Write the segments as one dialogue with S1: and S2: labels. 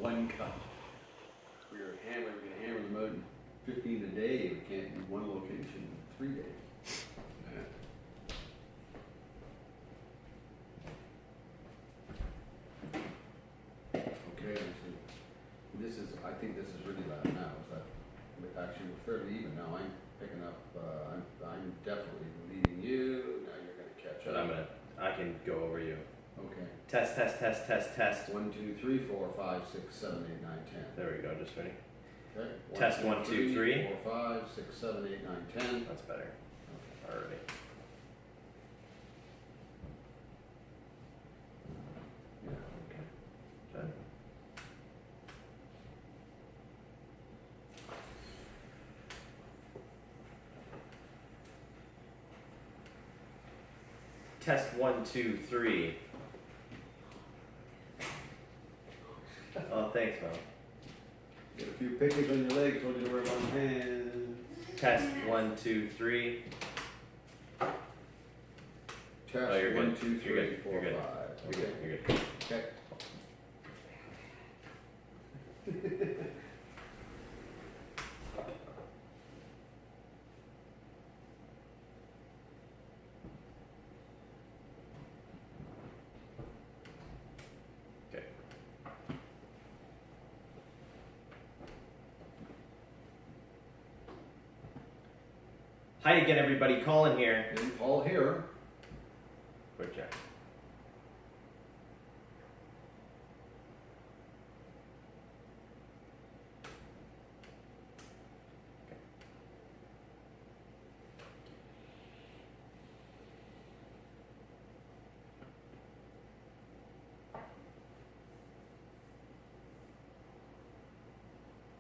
S1: one cut. We're gonna hammer them out in 15 a day. We can't do one location in 3 days. Okay, I think this is really loud now. Is that actually we're fairly even now? I'm picking up. I'm definitely leading you. Now you're gonna catch
S2: But
S1: up.
S2: I can go over you.
S1: Okay.
S2: Test.
S1: 1, 2, 3, 4, 5, 6, 7, 8, 9, 10.
S2: There we go. Just ready.
S1: Okay.
S2: Test 1, 2, 3.
S1: 4, 5, 6, 7, 8, 9, 10.
S2: That's better. Alrighty.
S1: Yeah, okay.
S2: Good. Test 1, 2, 3. Oh, thanks, man.
S1: Get a few pictures on your legs, told you to wear one hand.
S2: Test 1, 2, 3.
S1: Test
S2: Oh, you're
S1: 1,
S2: good.
S1: 2, 3,
S2: You're good.
S1: 4,
S2: You're good.
S1: 5.
S2: You're
S1: Okay.
S2: good. You're good.
S1: Okay.
S2: Okay. Hi again, everybody. Colin here.
S1: And Paul here.
S2: Quick check.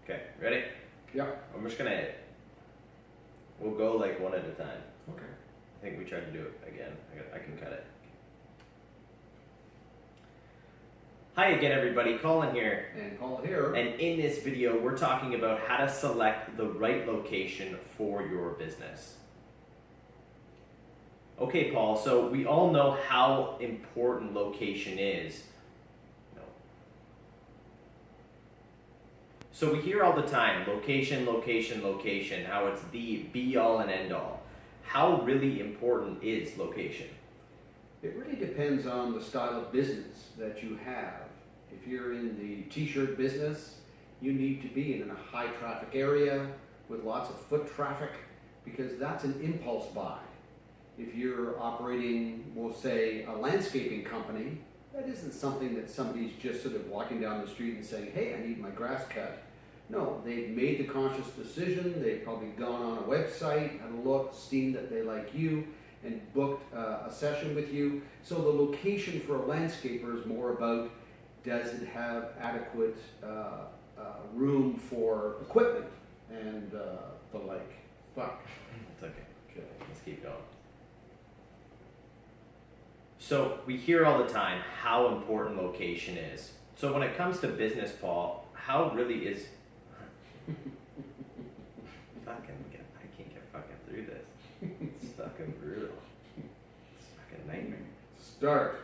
S2: Okay, ready?
S1: Yep.
S2: I'm just gonna. We'll go like one at a time.
S1: Okay.
S2: I think we tried to do it again. I can cut it. Hi again, everybody. Colin here.
S1: And Paul here.
S2: And in this video, we're talking about how to select the right location for your business. Okay, Paul, so we all know how important location is. No. So we hear all the time, location, location, location, how it's the be all and end all. How really important is location?
S1: It really depends on the style of business that you have. If you're in the t-shirt business, you need to be in a high traffic area with lots of foot traffic because that's an impulse buy. If you're operating, we'll say, a landscaping company, that isn't something that somebody's just sort of walking down the street and saying, hey, I need my grass cut. No, they've made the conscious decision, they've probably gone on a website, had a look, seen that they like you, and booked a session with you. So the location for a landscaper is more about, does it have adequate room for equipment and the like. Fuck.
S2: It's okay.
S1: Okay.
S2: Let's keep going. So we hear all the time how important location is. So when it comes to business, Paul, how really is I can't get fucking through this. It's fucking brutal. It's fucking nightmare.
S1: Start.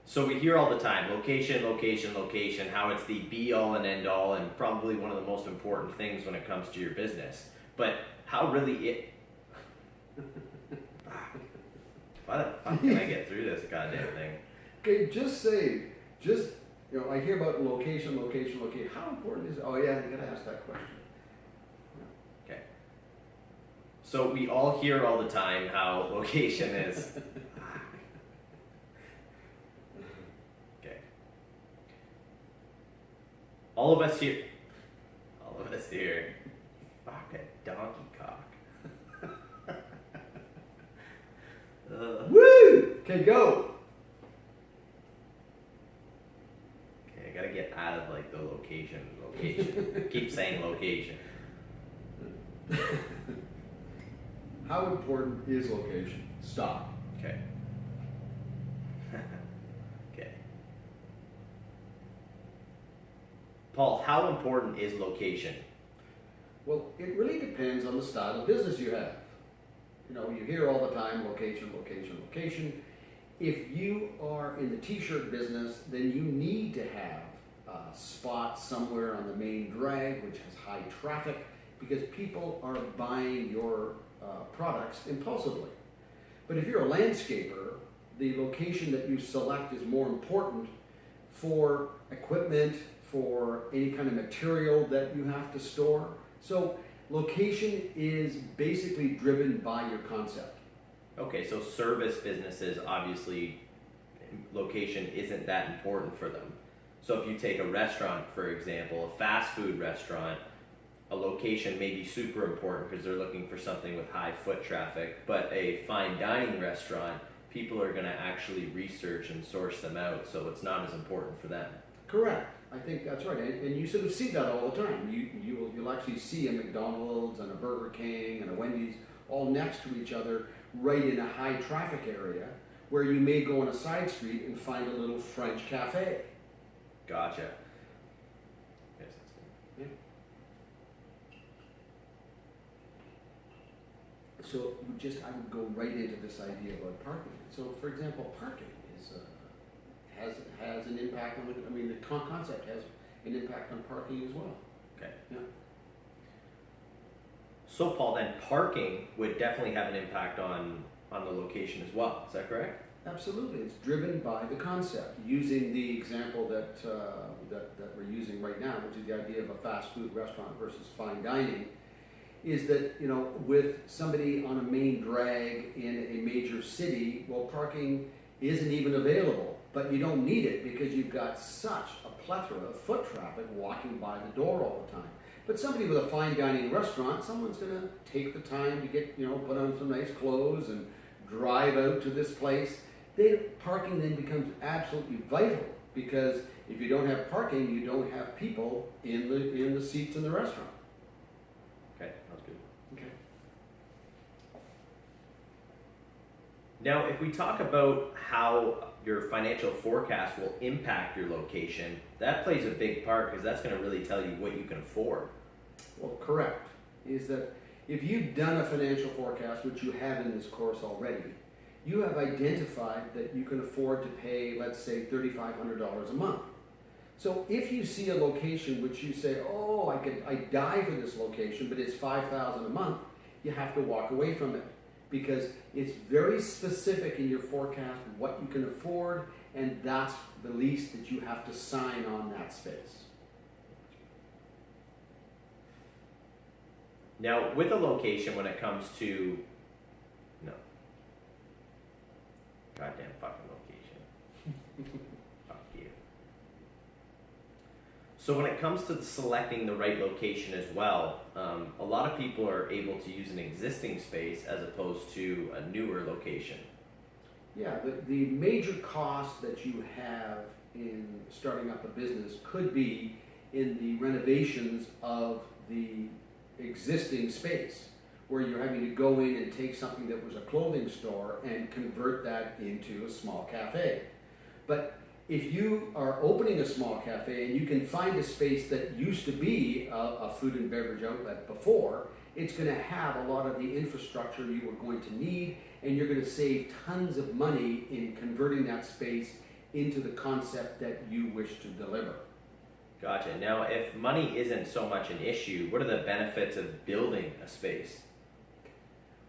S2: So we hear all the time, location, location, location, how it's the be all and end all and probably one of the most important things when it comes to your business. But how really it why the fuck can I get through this goddamn thing?
S1: Okay, I hear about location. How important is it? Oh yeah, you gotta ask that question.
S2: Okay. So we all hear all the time how location is. Okay. All of us here. Fuck a donkey cock.
S1: Woo! Okay, go.
S2: Okay, I gotta get out of like the location. Keep saying location.
S1: How important is location? Stop.
S2: Okay. Okay. Paul, how important is location?
S1: Well, it really depends on the style of business you have. You know, you hear all the time, location. If you are in the t-shirt business, then you need to have spot somewhere on the main drag which has high traffic, because people are buying your products impulsively. But if you're a landscaper, the location that you select is more important for equipment, for any kind of material that you have to store. So location is basically driven by your concept.
S2: Okay, so service businesses, obviously, location isn't that important for them. So if you take a restaurant, for example, a fast food restaurant, a location may be super important because they're looking for something with high foot traffic, but a fine dining restaurant, people are going to actually research and source them out, so it's not as important for them.
S1: Correct. I think that's right, and you sort of see that all the time. You'll actually see a McDonald's and a Burger King and a Wendy's all next to each other, right in a high traffic area, where you may go on a side street and find a little French cafe.
S2: Gotcha. Yes, that's good.
S1: So I would go right into this idea about parking. So, for example, parking is has an impact on the concept has an impact on parking as well.
S2: Okay.
S1: Yeah.
S2: So Paul, then parking would definitely have an impact on the location as well. Is that correct?
S1: Absolutely, it's driven by the concept. Using the example that we're using right now, which is the idea of a fast food restaurant versus fine dining, is that, with somebody on a main drag in a major city, well, parking isn't even available, but you don't need it because you've got such a plethora of foot traffic walking by the door all the time. But somebody with a fine dining restaurant, someone's going to take the time to get, put on some nice clothes and drive out to this place. Parking then becomes absolutely vital, because if you don't have parking, you don't have people in the seats in the restaurant.
S2: Okay, that's good.
S1: Okay.
S2: Now, if we talk about how your financial forecast will impact your location, that plays a big part, because that's going to really tell you what you can afford.
S1: Well, correct. Is that if you've done a financial forecast, which you have in this course already, you have identified that you can afford to pay, let's say, $3,500 a month. So if you see a location which you say, oh, I die for this location, but it's $5,000 a month, you have to walk away from it, because it's very specific in your forecast what you can afford, and that's the lease that you have to sign on that space.
S2: Now, with a location, when it comes to goddamn fucking location. Fuck you. So when it comes to selecting the right location as well, a lot of people are able to use an existing space as opposed to a newer location.
S1: Yeah, the major cost that you have in starting up a business could be in the renovations of the existing space, where you're having to go in and take something that was a clothing store and convert that into a small cafe. But if you are opening a small cafe and you can find a space that used to be a food and beverage outlet before, it's going to have a lot of the infrastructure you were going to need, and you're going to save tons of money in converting that space into the concept that you wish to deliver.
S2: Gotcha. Now, if money isn't so much an issue, what are the benefits of building a space?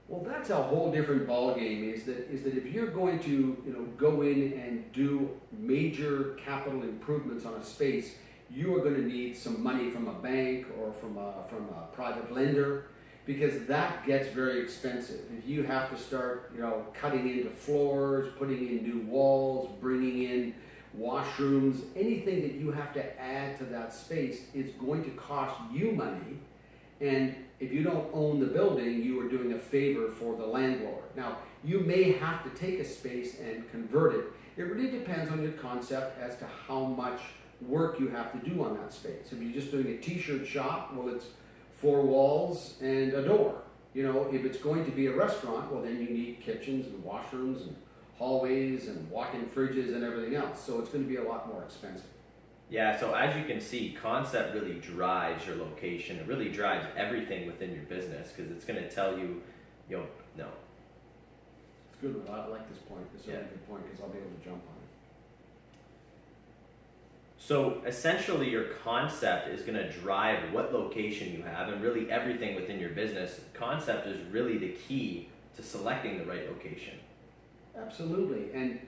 S1: Well, that's a whole different ballgame. Is that if you're going to go in and do major capital improvements on a space, you are going to need some money from a bank or from a private lender, because that gets very expensive. If you have to start cutting into floors, putting in new walls, bringing in washrooms, anything that you have to add to that space is going to cost you money. And if you don't own the building, you are doing a favor for the landlord. Now, you may have to take a space and convert it. It really depends on your concept as to how much work you have to do on that space. If you're just doing a t-shirt shop, well, it's 4 walls and a door. If it's going to be a restaurant, well, then you need kitchens and washrooms and hallways and walk-in fridges and everything else. So it's going to be a lot more expensive.
S2: Yeah, so as you can see, concept really drives your location. It really drives everything within your business, because it's going to tell you, no.
S1: It's good. I like this point. It's a really good point, because I'll be able to jump on it.
S2: So essentially your concept is going to drive what location you have, and really everything within your business. Concept is really the key to selecting the right location.
S1: Absolutely. And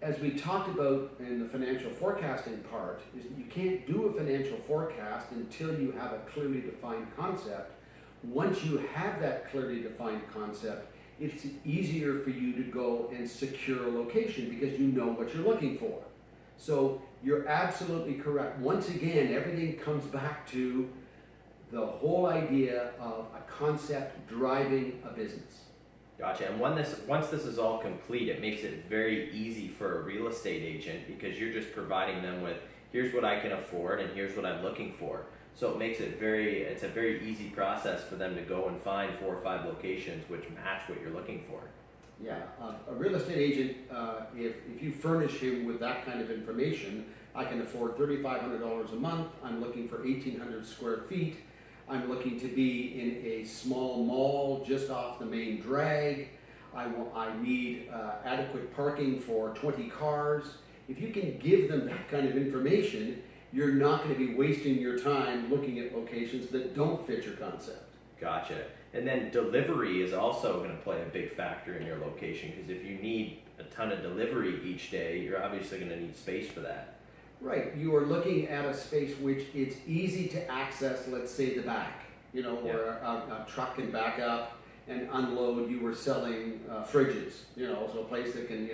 S1: as we talked about in the financial forecasting part, is you can't do a financial forecast until you have a clearly defined concept. Once you have that clearly defined concept, it's easier for you to go and secure a location because you know what you're looking for. So you're absolutely correct. Once again, everything comes back to the whole idea of a concept driving a business.
S2: Gotcha. And once this is all complete, it makes it very easy for a real estate agent because you're just providing them with, here's what I can afford and here's what I'm looking for. So it makes it it's a very easy process for them to go and find 4 or 5 locations which match what you're looking for.
S1: Yeah, a real estate agent, if you furnish him with that kind of information, I can afford $3,500 a month, I'm looking for 1,800 square feet, I'm looking to be in a small mall just off the main drag, I need adequate parking for 20 cars. If you can give them that kind of information, you're not going to be wasting your time looking at locations that don't fit your concept.
S2: Gotcha. And then delivery is also going to play a big factor in your location, because if you need a ton of delivery each day, you're obviously going to need space for that.
S1: Right. You are looking at a space which it's easy to access, let's say the back, where a truck can back up and unload. You were selling fridges, so a place that can,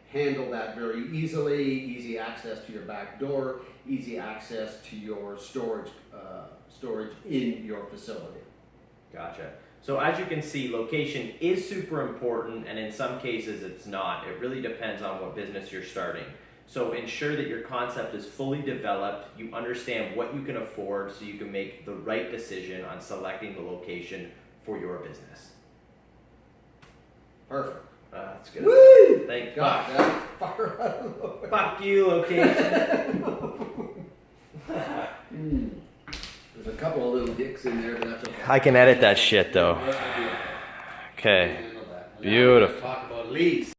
S1: handle that very easily, easy access to your back door, easy access to your storage in your facility.
S2: Gotcha. So as you can see, location is super important, and in some cases it's not. It really depends on what business you're starting. So ensure that your concept is fully developed, you understand what you can afford so you can make the right decision on selecting the location for your business.
S1: Perfect.
S2: That's good.
S1: Woo!
S2: Thank
S1: God,
S2: God.
S1: that far out of the way.
S2: Fuck you, location.
S1: There's a couple of little dicks in there, but that's okay.
S2: I can edit that shit though.
S1: Yeah,
S2: Okay.
S1: handle that.
S2: Beautiful.
S1: Now we're gonna talk about leads.